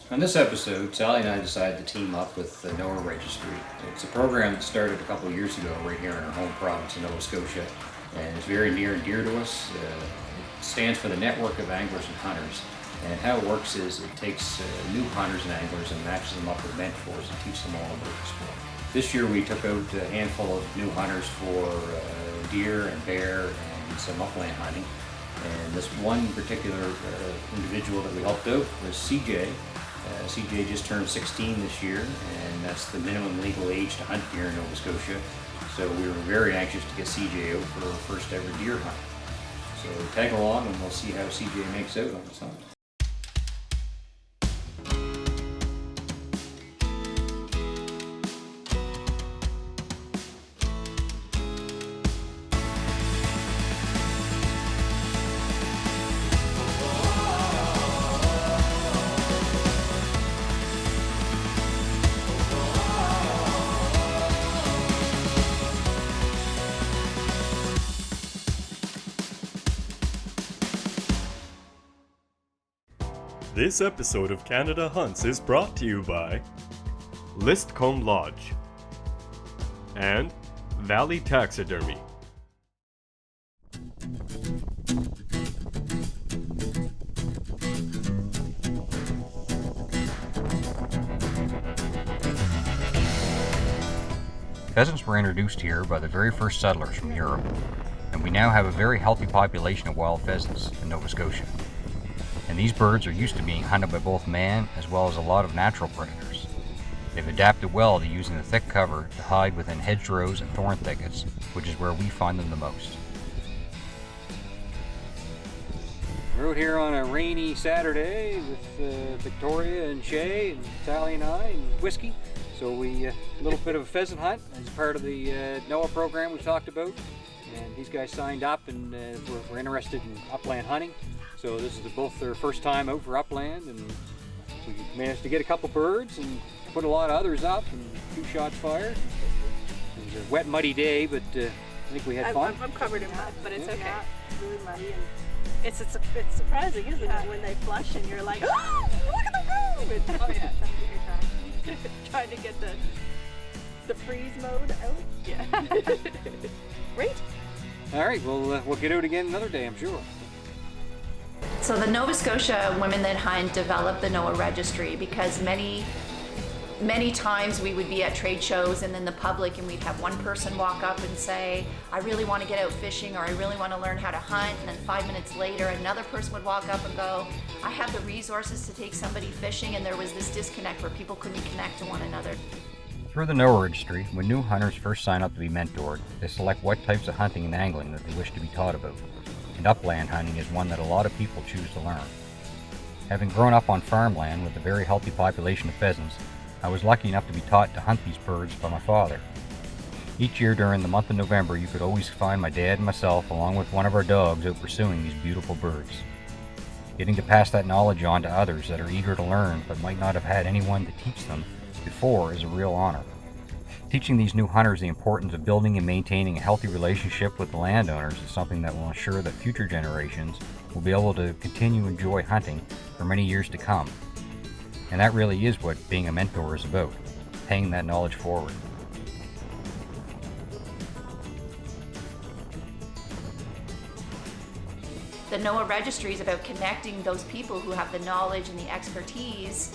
On this episode, Sally and I decided to team up with the NOAA Registry. It's a program that started a couple years ago right here in our home province of Nova Scotia, and it's very near and dear to us. It stands for the Network of Anglers and Hunters, and how it works is it takes new hunters and anglers and matches them up with mentors and teaches them all about the sport. This year we took out a handful of new hunters for deer and bear and some upland hunting. And this one particular individual that we helped out was CJ. CJ just turned 16 this year, and that's the minimum legal age to hunt deer in Nova Scotia. So we were very anxious to get CJ out for our first ever deer hunt. So tag along and we'll see how CJ makes out on this hunt. This episode of Canada Hunts is brought to you by Listcombe Lodge and Valley Taxidermy. Pheasants were introduced here by the very first settlers from Europe, and we now have a very healthy population of wild pheasants in Nova Scotia. And these birds are used to being hunted by both man as well as a lot of natural predators. They've adapted well to using the thick cover to hide within hedgerows and thorn thickets, which is where we find them the most. We're out here on a rainy Saturday with Victoria and Shay and Sally and I and Whiskey. So a little bit of a pheasant hunt as part of the NOAA program we've talked about. And these guys signed up and were interested in upland hunting. So this is both their first time out for upland, and we managed to get a couple birds and put a lot of others up and 2 shots fired. It was a wet, muddy day, but I think we had fun. I'm covered in mud, but it's okay. Yeah, it's really muddy, and it's surprising, isn't it, when they flush and you're like, oh, look at them go! And, oh yeah, trying to get the freeze mode out. Yeah. Great. All right, we'll get out again another day, I'm sure. So the Nova Scotia Women That Hunt developed the NOAA Registry because many times we would be at trade shows and then the public, and we'd have one person walk up and say, I really want to get out fishing, or I really want to learn how to hunt, and then 5 minutes later another person would walk up and go, I have the resources to take somebody fishing, and there was this disconnect where people couldn't connect to one another. Through the NOAA Registry, when new hunters first sign up to be mentored, they select what types of hunting and angling that they wish to be taught about. And upland hunting is one that a lot of people choose to learn. Having grown up on farmland with a very healthy population of pheasants, I was lucky enough to be taught to hunt these birds by my father. Each year during the month of November, you could always find my dad and myself along with one of our dogs out pursuing these beautiful birds. Getting to pass that knowledge on to others that are eager to learn but might not have had anyone to teach them before is a real honor. Teaching these new hunters the importance of building and maintaining a healthy relationship with the landowners is something that will ensure that future generations will be able to continue to enjoy hunting for many years to come. And that really is what being a mentor is about, paying that knowledge forward. The NOAA Registry is about connecting those people who have the knowledge and the expertise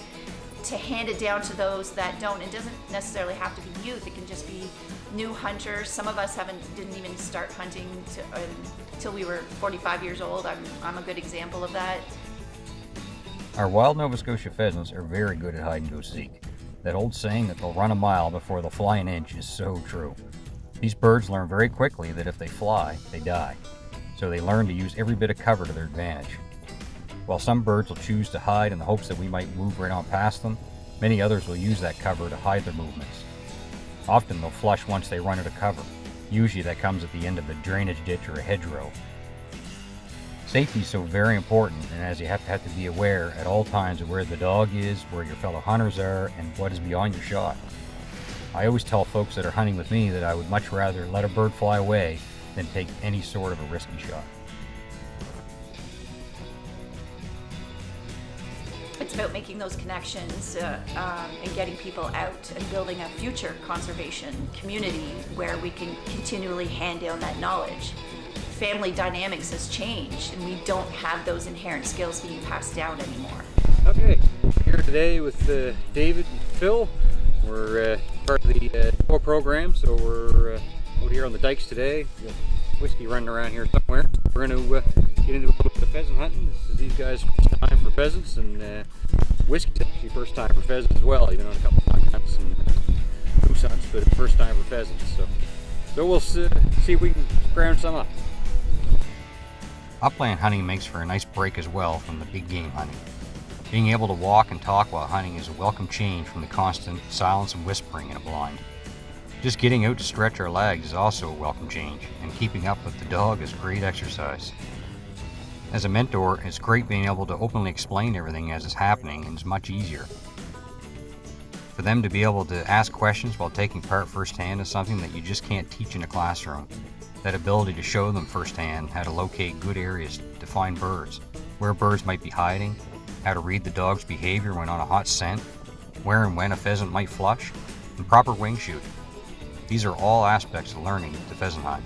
to hand it down to those that don't. It doesn't necessarily have to be youth, it can just be new hunters. Some of us didn't even start hunting until we were 45 years old. I'm a good example of that. Our wild Nova Scotia pheasants are very good at hide and go seek. That old saying that they'll run a mile before they'll fly an inch is so true. These birds learn very quickly that if they fly, they die. So they learn to use every bit of cover to their advantage. While some birds will choose to hide in the hopes that we might move right on past them, many others will use that cover to hide their movements. Often they'll flush once they run out of cover. Usually that comes at the end of a drainage ditch or a hedgerow. Safety is so very important, and as you have to be aware at all times of where the dog is, where your fellow hunters are, and what is beyond your shot. I always tell folks that are hunting with me that I would much rather let a bird fly away than take any sort of a risky shot. it's about making those connections and getting people out and building a future conservation community where we can continually hand down that knowledge. Family dynamics has changed and we don't have those inherent skills being passed down anymore. Okay, here today with David and Phil. We're part of the tour program, so we're out here on the dikes today. Got whiskey running around here somewhere. We're going to get into a little bit of pheasant hunting. This is these guys' first time for pheasants, and whiskey's actually first time for pheasants as well. Even on a couple of hunts and goose hunts, but first time for pheasants. So we'll see if we can ground some up. Upland hunting makes for a nice break as well from the big game hunting. Being able to walk and talk while hunting is a welcome change from the constant silence and whispering in a blind. Just getting out to stretch our legs is also a welcome change, and keeping up with the dog is great exercise. As a mentor, it's great being able to openly explain everything as it's happening, and it's much easier. For them to be able to ask questions while taking part firsthand is something that you just can't teach in a classroom. That ability to show them firsthand how to locate good areas to find birds, where birds might be hiding, how to read the dog's behavior when on a hot scent, where and when a pheasant might flush, and proper wing shooting. These are all aspects of learning to pheasant hunt.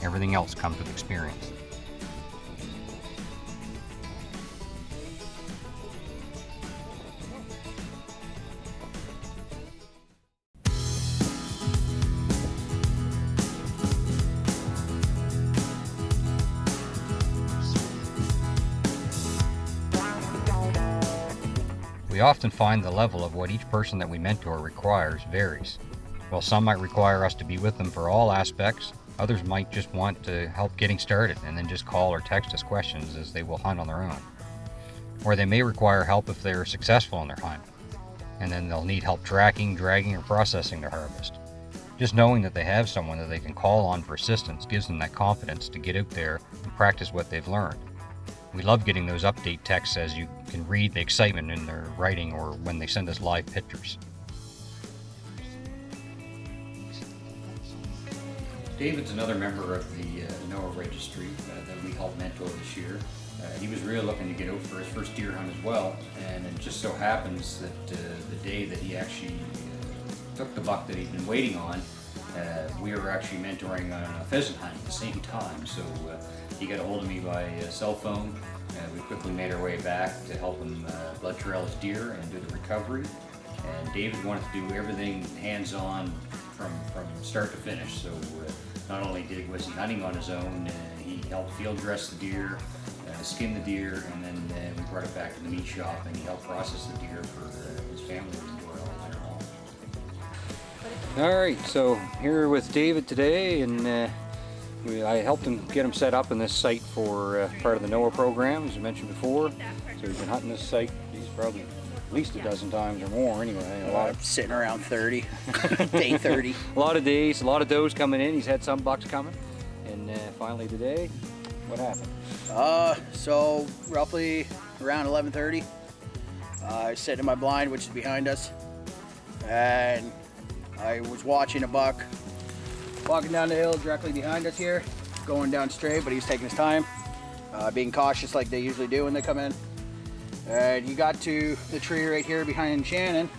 Everything else comes with experience. We often find the level of what each person that we mentor requires varies. While some might require us to be with them for all aspects, others might just want to help getting started and then just call or text us questions as they will hunt on their own. Or they may require help if they're successful in their hunt, and then they'll need help tracking, dragging, or processing their harvest. Just knowing that they have someone that they can call on for assistance gives them that confidence to get out there and practice what they've learned. We love getting those update texts as you can read the excitement in their writing or when they send us live pictures. David's another member of the NOAA registry that we helped mentor this year. He was really looking to get out for his first deer hunt as well, and it just so happens that the day that he actually took the buck that he'd been waiting on, we were actually mentoring on a pheasant hunt at the same time, so he got a hold of me by cell phone. We quickly made our way back to help him blood trail his deer and do the recovery. And David wanted to do everything hands-on from start to finish. So not only was he hunting on his own, he helped field dress the deer, skin the deer, and then we brought it back to the meat shop and he helped process the deer for his family to enjoy all winter long. All right, so here with David today, and I helped him get him set up in this site for part of the NOAA program, as I mentioned before. So he's been hunting this site, he's probably at least a dozen times or more anyway. A lot of sitting around 30, day 30. A lot of days, a lot of does coming in. He's had some bucks coming, and finally today, what happened? So roughly around 11:30, I was sitting in my blind, which is behind us, and I was watching a buck walking down the hill directly behind us here, going down straight, but he was taking his time, being cautious like they usually do when they come in. And he got to the tree right here behind Shannon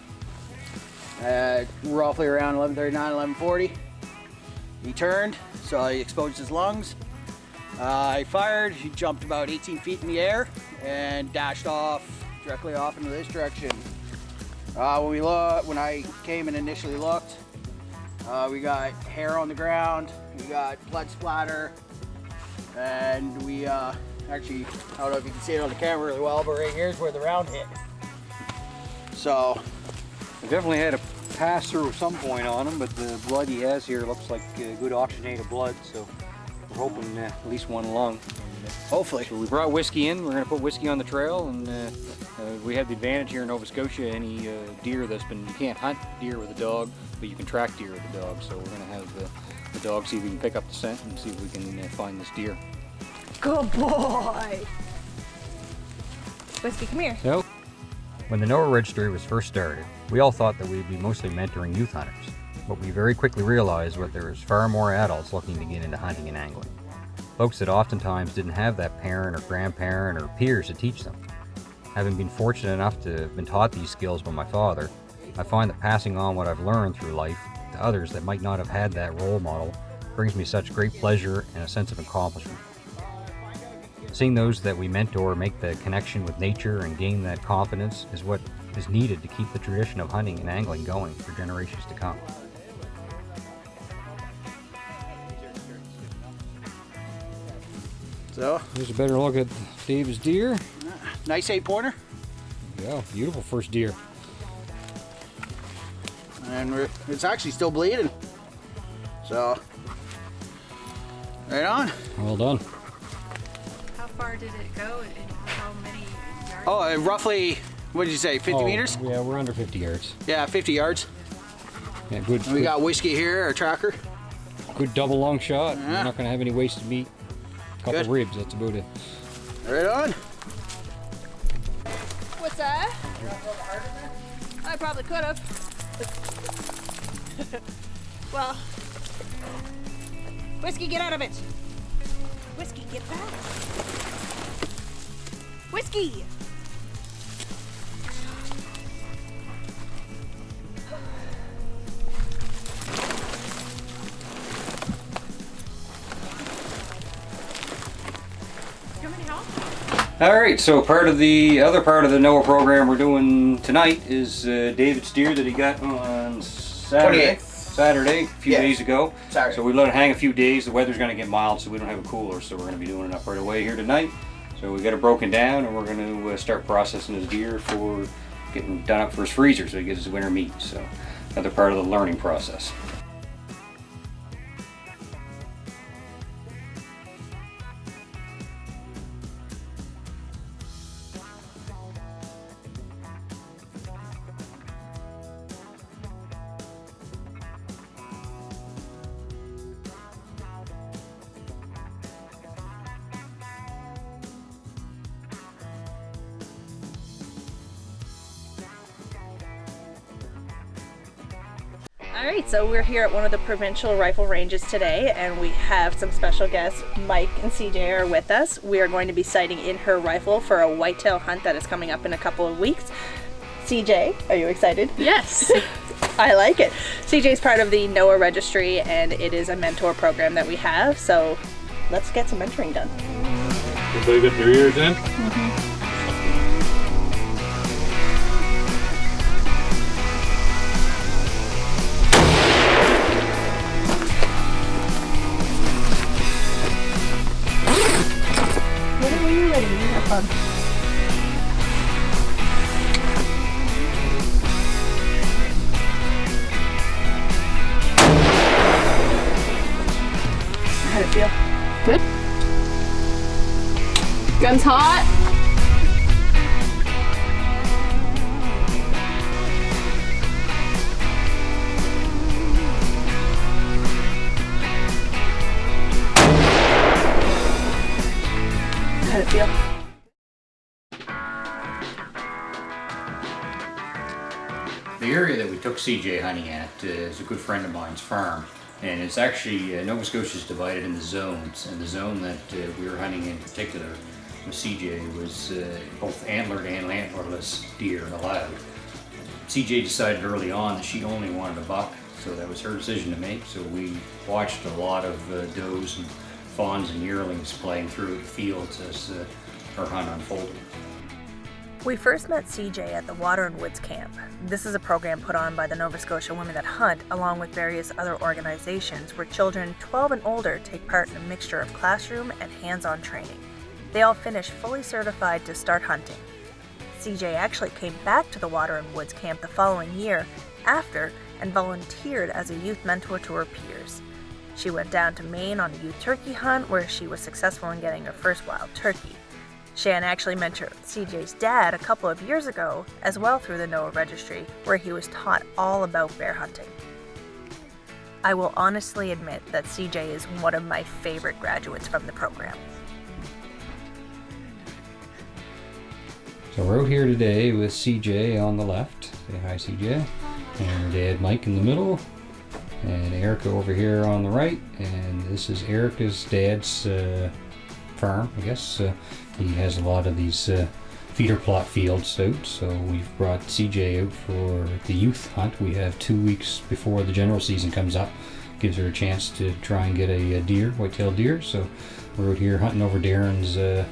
at roughly around 11:39, 11:40. He turned, so he exposed his lungs. I fired, he jumped about 18 feet in the air and dashed off, directly off into this direction. When I came and initially looked, we got hair on the ground, we got blood splatter, and we actually, I don't know if you can see it on the camera really well, but right here's where the round hit. So, I definitely had a pass through at some point on him, but the blood he has here looks like good oxygenated blood, so we're hoping at least one lung. hopefully. So we brought whiskey in. We're going to put whiskey on the trail, and we have the advantage here in Nova Scotia. Any deer that's been, you can't hunt deer with a dog, but you can track deer with a dog. So we're going to have the dog see if we can pick up the scent and see if we can find this deer. Good boy. Whiskey, come here. So, when the NOAA registry was first started, we all thought that we'd be mostly mentoring youth hunters, but we very quickly realized that there was far more adults looking to get into hunting and angling. Folks that oftentimes didn't have that parent or grandparent or peers to teach them. Having been fortunate enough to have been taught these skills by my father, I find that passing on what I've learned through life to others that might not have had that role model brings me such great pleasure and a sense of accomplishment. Seeing those that we mentor make the connection with nature and gain that confidence is what is needed to keep the tradition of hunting and angling going for generations to come. So, Here's a better look at Dave's deer. nice 8-pointer. Yeah, beautiful first deer. And it's actually still bleeding. So, right on. Well done. How far did it go and how many yards? Oh, roughly, what did you say, 50 meters? Yeah, we're under 50 yards. Yeah, 50 yards. Yeah, good. And we got whiskey here, our tracker. Good double long shot. Yeah. We're not going to have any wasted meat. Couple Good. ribs, that's about it. Right on. What's that? I probably could have. Well, Whiskey, get out of it. Whiskey, get back. Whiskey. Alright, so other part of the NOAA program we're doing tonight is David's deer that he got on Saturday. 28th. Saturday, a few Yeah. days ago. Saturday. So we let it hang a few days. The weather's going to get mild, so we don't have a cooler, so we're going to be doing it up right away here tonight. So we got it broken down, and we're going to start processing his deer for getting done up for his freezer, so he gets his winter meat. So another part of the learning process. Alright, so we're here at one of the provincial rifle ranges today, and we have some special guests. Mike and CJ are with us. We are going to be sighting in her rifle for a whitetail hunt that is coming up in a couple of weeks. CJ, are you excited? Yes. I like it. CJ's part of the NOAA registry, and it is a mentor program that we have, so let's get some mentoring done. Everybody got their ears in? Whenever you're ready, you have fun. How'd it feel? Good. Gun's hot. How'd it feel? The area that we took CJ hunting at is a good friend of mine's farm, and it's actually Nova Scotia is divided into zones, and the zone that we were hunting in particular with CJ was both antlered and antlerless deer allowed. CJ decided early on that she only wanted a buck, so that was her decision to make. So we watched a lot of does and fawns and yearlings playing through the fields as her hunt unfolded. We first met CJ at the Water and Woods Camp. This is a program put on by the Nova Scotia Women That Hunt, along with various other organizations where children 12 and older take part in a mixture of classroom and hands-on training. They all finish fully certified to start hunting. CJ actually came back to the Water and Woods Camp the following year after and volunteered as a youth mentor to her peers. She went down to Maine on a youth turkey hunt where she was successful in getting her first wild turkey. Shan actually mentored CJ's dad a couple of years ago, as well through the NOAA registry, where he was taught all about bear hunting. I will honestly admit that CJ is one of my favorite graduates from the program. So we're out here today with CJ on the left. Say hi, CJ. And her dad Mike in the middle. And Erica over here on the right. And this is Erica's dad's farm, I guess. He has a lot of these feeder plot fields out, so we've brought CJ out for the youth hunt. We have 2 weeks before the general season comes up. Gives her a chance to try and get a deer, whitetail deer. So we're out here hunting over Darren's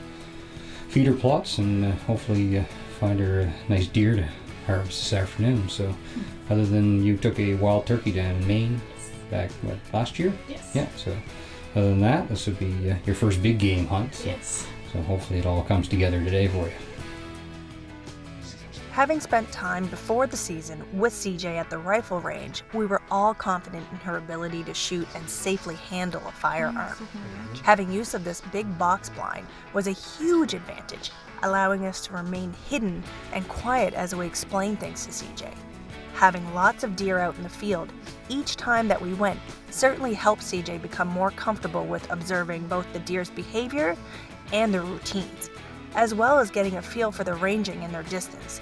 feeder plots and hopefully find her a nice deer to harvest this afternoon. So other than you took a wild turkey down in Maine back last year? Yes. Yeah, so other than that, this would be your first big game hunt. So, Yes. so hopefully it all comes together today for you. Having spent time before the season with CJ at the rifle range, we were all confident in her ability to shoot and safely handle a firearm. Having use of this big box blind was a huge advantage, allowing us to remain hidden and quiet as we explained things to CJ. Having lots of deer out in the field each time that we went certainly helped CJ become more comfortable with observing both the deer's behavior and their routines, as well as getting a feel for the ranging and their distance.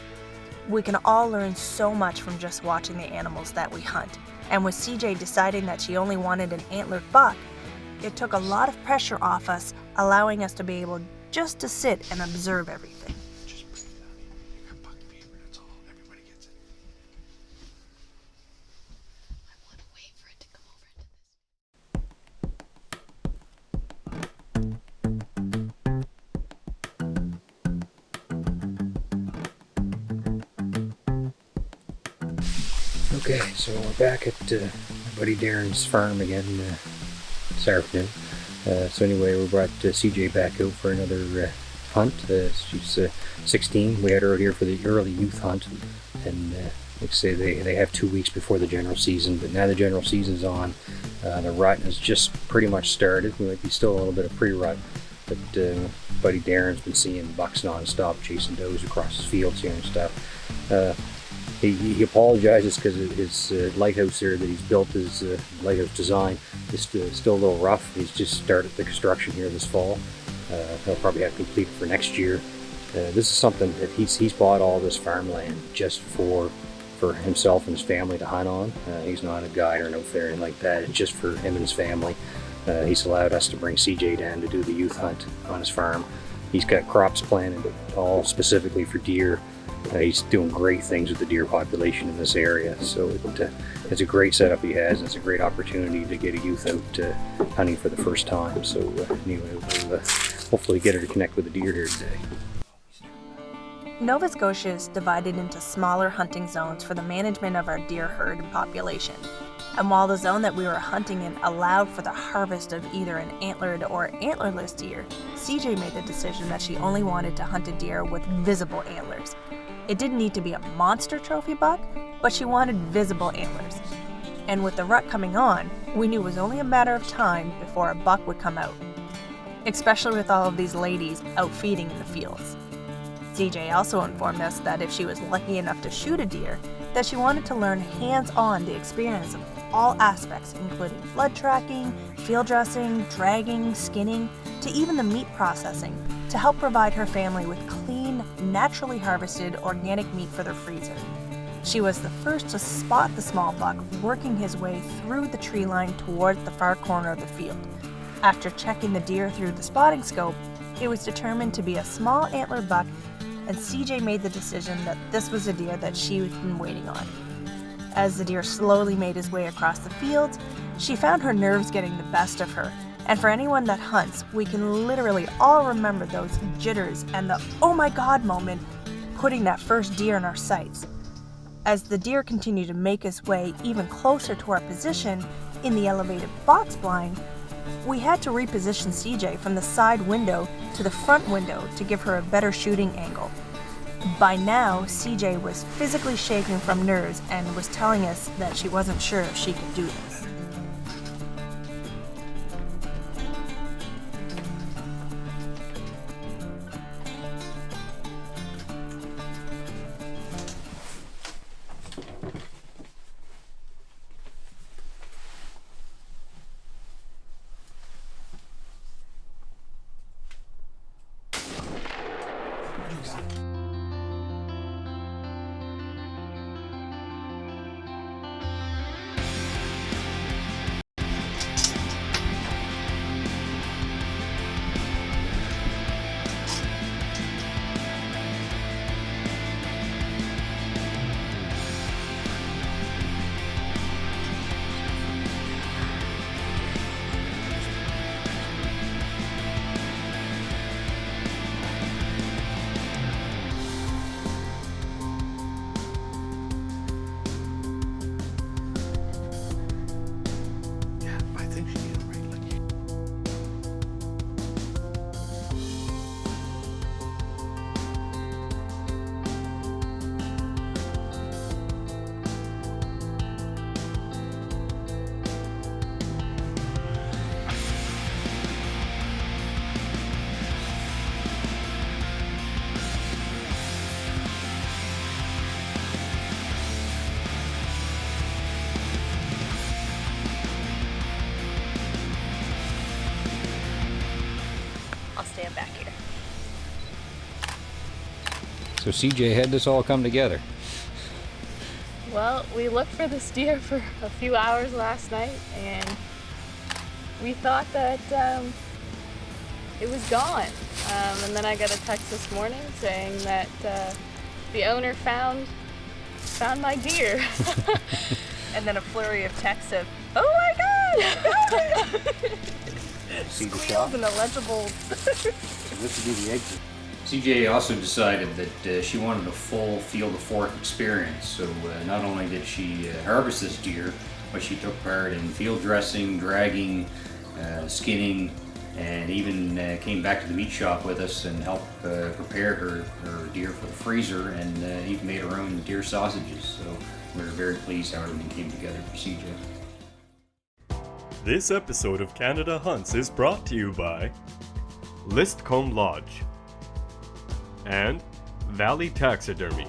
We can all learn so much from just watching the animals that we hunt, and with CJ deciding that she only wanted an antlered buck, it took a lot of pressure off us, allowing us to be able just to sit and observe everything. Okay, so we're back at my buddy Darren's farm again this afternoon. So anyway, we brought CJ back out for another hunt. She's 16. We had her out here for the early youth hunt, and like I say, they have 2 weeks before the general season, but now the general season's on. The rut has just pretty much started. We might be still a little bit of pre-rut, but buddy Darren's been seeing bucks non-stop, chasing does across his fields here and stuff. He apologizes because his lighthouse there that he's built, his lighthouse design, is still a little rough. He's just started the construction here this fall. He'll probably have complete for next year. This is something that he's bought all this farmland just for himself and his family to hunt on. He's not a guide or no fair or anything like that. It's just for him and his family. He's allowed us to bring CJ down to do the youth hunt on his farm. He's got crops planted all specifically for deer. He's doing great things with the deer population in this area, so it's a great setup he has. It's a great opportunity to get a youth out hunting for the first time. So anyway, we'll hopefully get her to connect with the deer here today. Nova Scotia is divided into smaller hunting zones for the management of our deer herd and population. And while the zone that we were hunting in allowed for the harvest of either an antlered or antlerless deer, CJ made the decision that she only wanted to hunt a deer with visible antlers. It didn't need to be a monster trophy buck, but she wanted visible antlers. And with the rut coming on, we knew it was only a matter of time before a buck would come out, especially with all of these ladies out feeding in the fields. CJ also informed us that if she was lucky enough to shoot a deer, that she wanted to learn hands-on the experience of all aspects, including blood tracking, field dressing, dragging, skinning, to even the meat processing, to help provide her family with clean, naturally harvested organic meat for their freezer. She was the first to spot the small buck working his way through the tree line towards the far corner of the field. After checking the deer through the spotting scope, it was determined to be a small antlered buck, and CJ made the decision that this was a deer that she had been waiting on. As the deer slowly made his way across the fields, she found her nerves getting the best of her. And for anyone that hunts, we can literally all remember those jitters and the oh my god moment putting that first deer in our sights. As the deer continued to make his way even closer to our position in the elevated box blind, we had to reposition CJ from the side window to the front window to give her a better shooting angle. By now, CJ was physically shaking from nerves and was telling us that she wasn't sure if she could do this. So CJ, how'd this all come together? Well, we looked for this deer for a few hours last night, and we thought that it was gone. And then I got a text this morning saying that the owner found my deer. And then a flurry of texts of, "Oh my God!" See the Squeals shot? and illegible. This would be the exit. CJ also decided that she wanted a full field of fork experience, so not only did she harvest this deer, but she took part in field dressing, dragging, skinning, and even came back to the meat shop with us and helped prepare her deer for the freezer, and even made her own deer sausages. So we were very pleased how everything came together for CJ. This episode of Canada Hunts is brought to you by Listcombe Lodge and Valley Taxidermy.